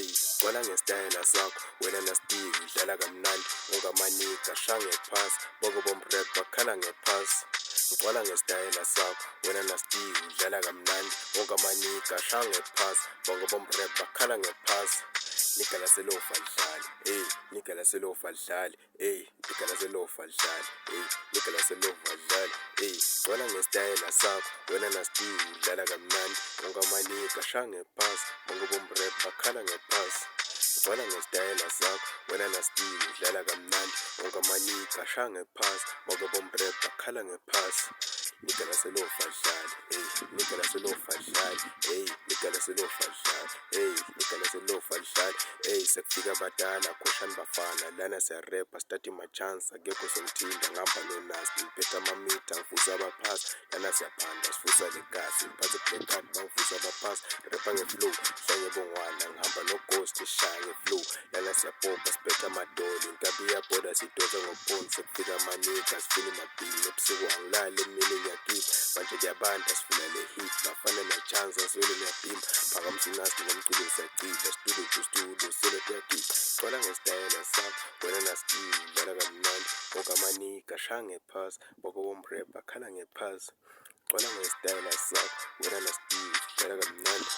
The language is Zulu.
ey gcwala ngesitayela sakho wena naSteve udlala kamnandi ungamanika shange phasi bonke bomrap bakhala ngephasi ngicwala ngesitayela sakho wena naSteve udlala kamnandi ungamanika shange phasi bonke bomrap bakhala ngephasi nigga laselofa lidlali nigga laselofa lidlali nigga laselofa lidlali nigga laselofa lidlali gcwala ngesitayela sakho wena naSteve udlala kamnandi ungamanika shange phasi bonke bomrap bakhala ngephasi gcwala ngesitayela sakho wena naSteve udlala kamnandi ungamanika shange phasi bonke bomrap bakhala ngephasi nigga laselofa lidlali nigga laselofa lidlali nigga laselofa lidlali nigga laselofa lidlali sekufika abadala khoshani bafana lana siyarapha stati machance akekho sengithinda ngihamba noNasti ngiphethe amamitha ngivusa abaphasi lana siyaphanda sivusa legasi ngiphathe black card bangivusa abaphasi rapha ngeflow hlanye bongwana ngihamba noGhost shaya ngeflow lana siyapompa siphethe amadoli inkabi iyabhoda sidosa ngophonsi sekufika amanika sifuna imabhili ebusuku angilali emini ngiyagiba manje kuyabanda sifuna le hit bafana nachance sivele niyabhima phakamisa uNasti ngomculo siyacida studio to studio sele kuyagiba gcwala ngesitayela sakho wena naSteve udlala kamnandi ungamanika shange phasi bonke bomrap bakhala ngephasi gcwala ngesitayela sakho wena naSteve udlala kamnandi.